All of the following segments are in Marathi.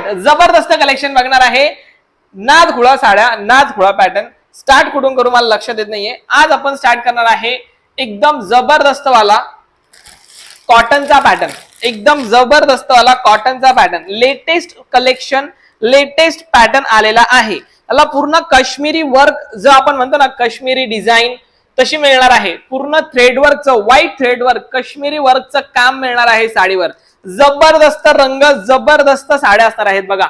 राईट, जबरदस्त कलेक्शन बघणार आहे. नादखुळा साड्या, नादखुळा पॅटर्न. स्टार्ट कुठून करू मला लक्षात येत नाहीये. आज आपण स्टार्ट करणार आहे एकदम जबरदस्त वाला कॉटनचा पॅटर्न, एकदम जबरदस्त वाला कॉटनचा pattern. Latest collection, latest pattern आलेला आहे. त्याला पूर्ण काश्मीरी वर्क जो आपण म्हणतो ना, काश्मीरी डिझाईन तशी मिळणार आहे. पूर्ण थ्रेडवर्कचं, व्हाईट थ्रेडवर्क, काश्मीरी वर्कचं काम मिळणार आहे साडीवर. जबरदस्त रंग, जबरदस्त साड्या असणार आहेत बघा.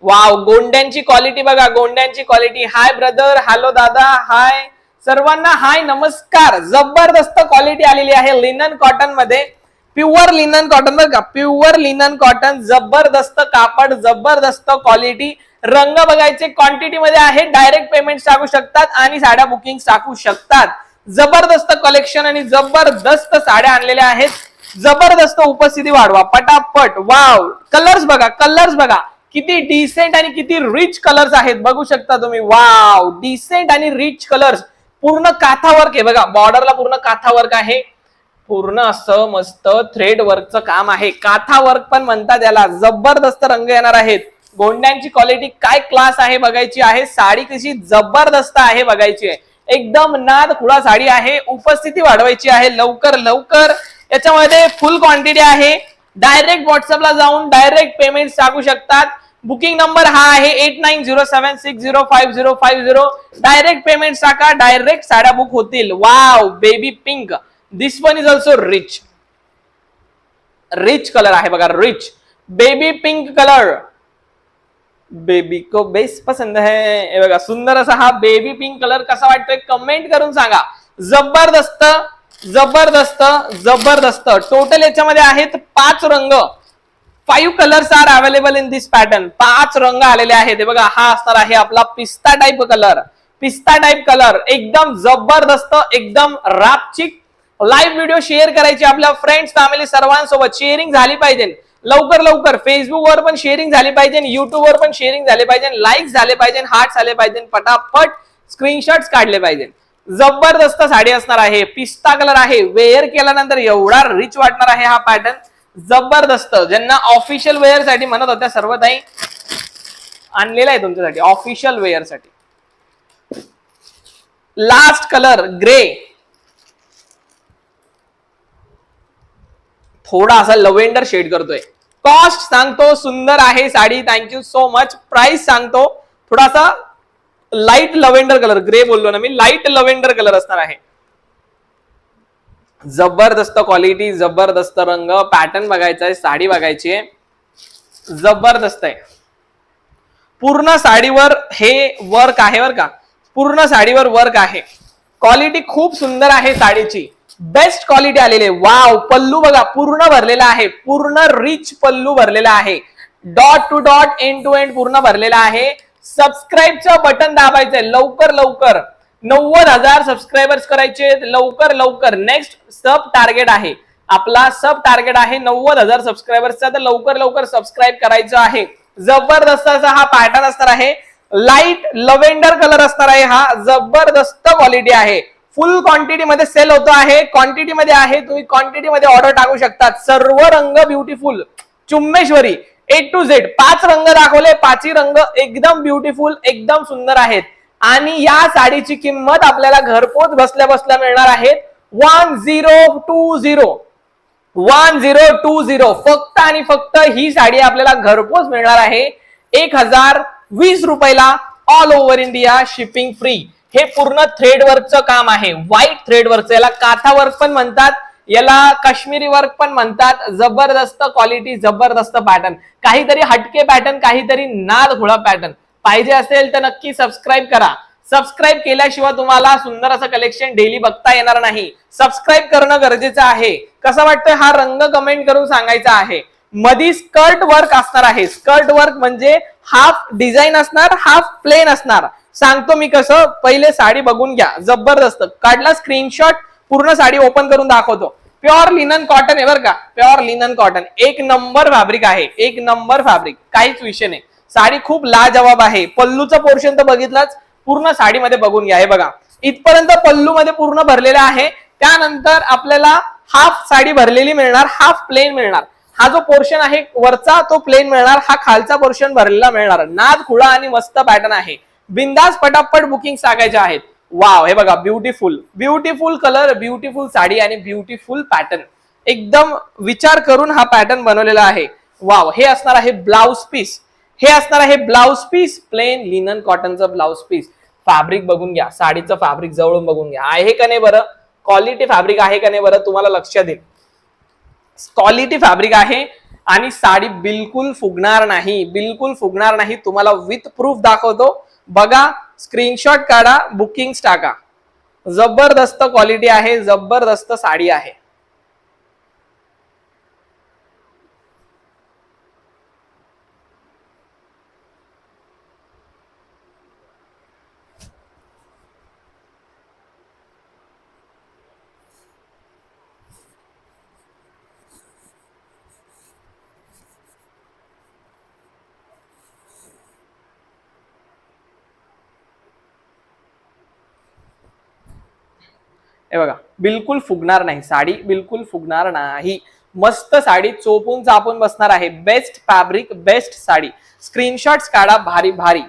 वाव, गोंड्यांची क्वालिटी बघा, गोंड्यांची क्वालिटी. हाय ब्रदर, हॅलो दादा, हाय सर्वांना, हाय नमस्कार. जबरदस्त क्वालिटी आलेली आहे लिनन कॉटन मध्ये, प्युअर लिनन कॉटन बघा, प्युअर लिनन कॉटन. जबरदस्त कापड, जबरदस्त क्वालिटी. रंग बघायचे क्वांटिटी मध्ये आहे. डायरेक्ट पेमेंट टाकू शकतात आणि साड्या बुकिंग टाकू शकतात. जबरदस्त कलेक्शन आणि जबरदस्त साड्या आणलेल्या आहेत. जबरदस्त उपस्थिती वाढवा पटापट. वाव, कलर्स बघा, कलर्स बघा किती डिसेंट आणि किती रिच कलर्स आहेत, बघू शकता तुम्ही. वाव, डिसेंट आणि रिच कलर्स. पूर्ण काथा वर्क आहे बघा, बॉर्डरला पूर्ण काथा वर्क आहे. पूर्ण असं मस्त थ्रेड वर्कचं काम आहे. काथा वर्क पण म्हणतात याला. जबरदस्त रंग येणार आहेत. गोंड्यांची क्वालिटी काय क्लास आहे बघायची आहे. साडी कशी जबरदस्त आहे बघायची आहे. एकदम नाद खुळा साडी आहे. उपस्थिती वाढवायची आहे लवकर लवकर. याच्यामध्ये फुल क्वांटिटी आहे. डायरेक्ट व्हॉट्सअपला जाऊन डायरेक्ट पेमेंट टाकू शकतात. बुकिंग नंबर हा आहे 8907605050. डायरेक्ट पेमेंट टाका, डायरेक्ट साड्या बुक होतील. Wow, baby pink. This one is also rich, rich colour आहे बघा, rich baby pink colour. Baby को बेस पसंद है बघा. सुंदर असा हा बेबी पिंक कलर कसा वाटतोय कमेंट करून सांगा. जबरदस्त, जबरदस्त, जबरदस्त. टोटल याच्यामध्ये आहेत 5 रंग. 5 colours are available in this pattern. 5 रंग आलेले आहेत. हे बघा, हा असणार आहे आपला पिस्ता टाइप कलर. पिस्ता टाइप कलर एकदम जबरदस्त, एकदम रापचिक. लाईव्ह व्हिडिओ शेअर करायची आपल्या फ्रेंड्स, फॅमिली सर्वांसोबत. शेअरिंग झाली पाहिजे लवकर लवकर. फेसबुक वर पण शेअरिंग झाली पाहिजे, युट्यूब वर पण शेअरिंग झाले पाहिजे, लाईक्स झाले पाहिजे, हार्ट्स आले पाहिजे, पटापट स्क्रीनशॉट्स काढले पाहिजे. जबरदस्त साडी असणार आहे. पिस्ता कलर आहे. वेअर केल्यानंतर एवढा रिच वाटणार आहे हा पॅटर्न. जबरदस्त. ज्यांना ऑफिशियल वेअर साठी म्हणत होत्या सर्व ताई, आणलेला आहे तुमच्यासाठी ऑफिशियल वेअर साठी. लास्ट कलर ग्रे, थोडा असा लव्हेंडर शेड करतोय. कॉस्ट सांगतो, सुंदर आहे sari, thank you so much. Price सांगतो, थोडासा लाईट लव्हेंडर कलर, ग्रे बोललो ना मी, लाईट लव्हेंडर कलर असणार आहे. जबरदस्त क्वालिटी, जबरदस्त रंग. पॅटर्न बघायचा आहे, साडी बघायची आहे. जबरदस्त आहे. पूर्ण साडीवर हे वर्क आहे बरं का, पूर्ण साडीवर वर्क आहे. क्वालिटी खूप सुंदर आहे साडीची. बेस्ट क्वालिटी आलेली आहे. वाव, पल्लू बघा पूर्ण भरलेला आहे. पूर्ण रिच पल्लू भरलेला आहे. Dot to dot, end to end पूर्ण भरलेला आहे. सबस्क्राईबचं बटन दाबायचंय लवकर लवकर. 90,000 सबस्क्रायबर्स करायचे लवकर लवकर. नेक्स्ट सब टार्गेट आहे आपला, सब टार्गेट आहे 90,000 सबस्क्रायबर्सचा. तर लवकर लवकर सबस्क्राईब करायचं आहे. जबरदस्त असा हा पॅटर्न असणार आहे. लाईट लव्हेंडर कलर असणार आहे हा. जबरदस्त क्वालिटी आहे. फुल क्वांटिटी मध्ये सेल होतो आहे. क्वांटिटी मध्ये आहे, तुम्ही क्वांटिटी मध्ये ऑर्डर टाकू शकतात. सर्व रंग ब्युटिफुल, चुम्मेश्वरी A to Z. 5 रंग दाखवले, 5ही रंग एकदम ब्युटिफुल, एकदम सुंदर आहेत. आणि या साडीची किंमत आपल्याला घरपोच बसल्या बसल्या मिळणार आहे 1020. 1020 फक्त आणि फक्त ही साडी आपल्याला घरपोच मिळणार आहे 1020 रुपयाला. All over India shipping free. हे पूर्ण थ्रेड वर्कचं काम आहे, व्हाईट थ्रेड वर्कचं. याला काथा वर्क पण म्हणतात, याला काश्मीरी वर्क पण म्हणतात. जबरदस्त क्वालिटी, जबरदस्त पॅटर्न. काहीतरी हटके पॅटर्न, काहीतरी नादखुळा पॅटर्न पाहिजे असेल तर नक्की सबस्क्राईब करा. सबस्क्राईब केल्याशिवाय तुम्हाला सुंदर असं कलेक्शन डेली बघता येणार नाही. सबस्क्राईब करणं गरजेचं आहे. कसा वाटतोय हा रंग कमेंट करून सांगायचा आहे. मधी स्कर्ट वर्क असणार आहे. स्कर्ट वर्क म्हणजे हाफ डिझाईन असणार, हाफ प्लेन असणार. सांगतो मी कसं, पहिले साडी बघून घ्या. जबरदस्त. काढला स्क्रीनशॉट, पूर्ण साडी ओपन करून दाखवतो. प्युअर लिनन कॉटन आहे बरं का, pure linen cotton. 1 number fabric आहे, 1 नंबर फॅब्रिक, काहीच विषय नाही. साडी खूप लाजवाब आहे. पल्लूचा पोर्शन तर बघितलाच, पूर्ण साडीमध्ये बघून घ्या. हे बघा, इथपर्यंत पल्लू मध्ये पूर्ण भरलेला आहे. त्यानंतर आपल्याला हाफ साडी भरलेली मिळणार, हाफ प्लेन मिळणार. हा जो पोर्शन आहे वरचा तो प्लेन मिळणार, हा खालचा पोर्शन भरलेला मिळणार. नाद खुळा आणि मस्त पॅटर्न आहे. बिंदास पटापट बुकिंग टाकायचे आहेत. वाव, हे बघा beautiful beautiful colour, beautiful sari आणि ब्युटिफुल पॅटर्न. एकदम विचार करून हा पॅटर्न बनवलेला आहे. वाव, हे असणार आहे ब्लाउज पीस. हे असणार आहे ब्लाउज पीस, प्लेन लिनन कॉटनचं ब्लाउज पीस. फॅब्रिक बघून घ्या, साडीचं फॅब्रिक जवळून बघून घ्या, आहे का नाही बरं? क्वालिटी फॅब्रिक आहे का नाही बरं? तुम्हाला लक्षात येईल. क्वालिटी फॅब्रिक आहे आणि साडी बिलकुल फुगणार नाही, बिलकुल फुगणार नाही. तुम्हाला विथ प्रूफ दाखवतो, बघा, स्क्रीनशॉट काढा, बुकिंग टाका. जबरदस्त क्वालिटी आहे, जबरदस्त साडी आहे. हे बघा, बिलकुल फुगणार नाही साडी, बिलकुल फुगणार नाही. मस्त साडी, चोपून चापून बसणार आहे. Best fabric, best sari. Screenshots काढा, भारी भारी.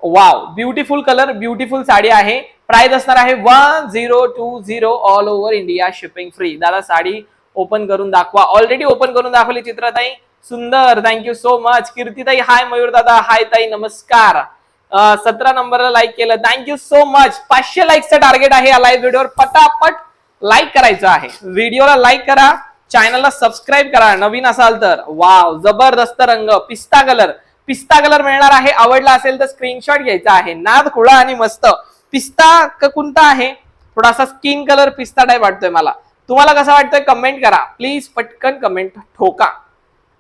Wow, beautiful colour, beautiful sari आहे. प्राइस असणार आहे 1020 all over India, shipping free. दादा साडी ओपन करून दाखवा. ऑलरेडी ओपन करून दाखवली चित्रताई, सुंदर, थँक्यू सो मच. कीर्तिताई हाय, मयूर दादा हाय ताई, नमस्कार. 17 नंबरला लाईक केलं, थँक्यू सो मच. 500 लाईकचं टार्गेट आहे या लाईव्ह व्हिडिओवर. पटापट लाईक करायचं आहे. व्हिडिओला लाईक करा, चॅनलला सबस्क्राईब करा नवीन असाल तर. वाव, जबरदस्त रंग, पिस्ता कलर. पिस्ता कलर मिळणार आहे. आवडला असेल तर स्क्रीनशॉट घ्यायचा आहे. नाद खुळा आणि मस्त पिस्ता कोणता आहे? थोडासा स्किन कलर पिस्ता टाईप वाटतोय मला. तुम्हाला कसं वाटतंय कमेंट करा प्लीज. पटकन कमेंट ठोका,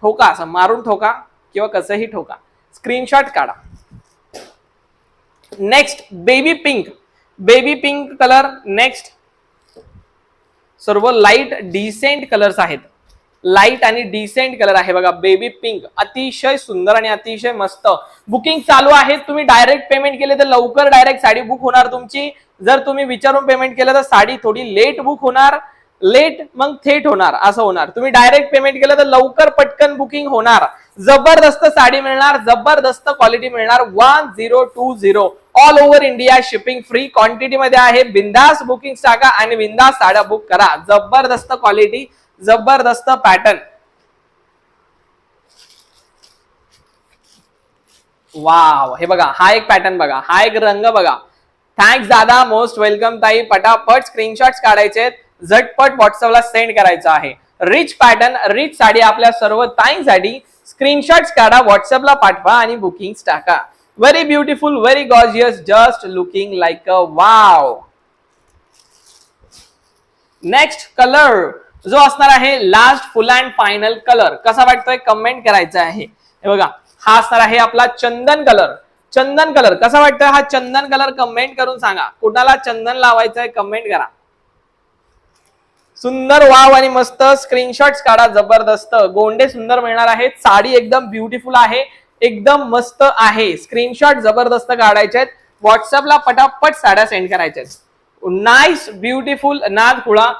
ठोका, असं मारून ठोका किंवा कसंही ठोका. स्क्रीनशॉट काढा. Next baby pink, baby pink colour. Next सर्व लाईट डिसेंट कलर्स आहेत. लाईट आणि डिसेंट कलर आहे बघा. बेबी पिंक अतिशय सुंदर आणि अतिशय मस्त. बुकिंग चालू आहे. तुम्ही डायरेक्ट पेमेंट केले तर लवकर डायरेक्ट साडी बुक होणार तुमची. जर तुम्ही विचारून पेमेंट केलं तर साडी थोडी लेट बुक होणार. लेट मग थेट होणार, असं होणार. तुम्ही डायरेक्ट पेमेंट केलं तर लवकर पटकन बुकिंग होणार. जबरदस्त साडी मिळणार, जबरदस्त क्वालिटी मिळणार. 1020 all over India, shipping free. Quantity मध्ये आहे. बिंदास बुकिंग टाका आणि बिंदास साड्या बुक करा. जबरदस्त क्वालिटी, जबरदस्त पॅटर्न. वाव, हे बघा, हा एक पॅटर्न बघा, हा एक रंग बघा. थँक्स दादा, मोस्ट वेलकम ताई. पटापट स्क्रीनशॉट्स काढायचे, झटपट व्हॉट्सअपला सेंड करायचं आहे. रिच पॅटर्न, रिच साडी आपल्या सर्व ताईंसाठी. स्क्रीनशॉट्स काढा, व्हॉट्सअपला पाठवा आणि बुकिंग टाका. Very beautiful, very gorgeous, just looking like a wow. Next colour जो असणार आहे last full and final colour. कसा वाटतोय कमेंट करायचा आहे. हे बघा, हा असणार आहे आपला चंदन कलर. चंदन कलर कसा वाटतोय हा चंदन कलर? कमेंट करून सांगा. कुणाला चंदन लावायचंय कमेंट करा. सुंदर, वाव आणि मस्त. स्क्रीनशॉट्स काढा. जबरदस्त गोंडे सुंदर मिळणार आहेत. साडी एकदम ब्युटिफुल आहे, एकदम मस्त आहे. स्क्रीनशॉट जबरदस्त काढायचे आहेत. व्हॉट्सअपला पटापट साड्या सेंड करायच्या आहेत. नाईस, ब्युटिफुल, नाद खुळा.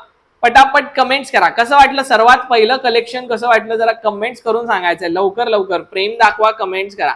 पटापट कमेंट्स करा. कसं वाटलं सर्वात पहिलं कलेक्शन, कसं वाटलं जरा कमेंट्स करून सांगायचंय. लवकर लवकर प्रेम दाखवा, कमेंट्स करा.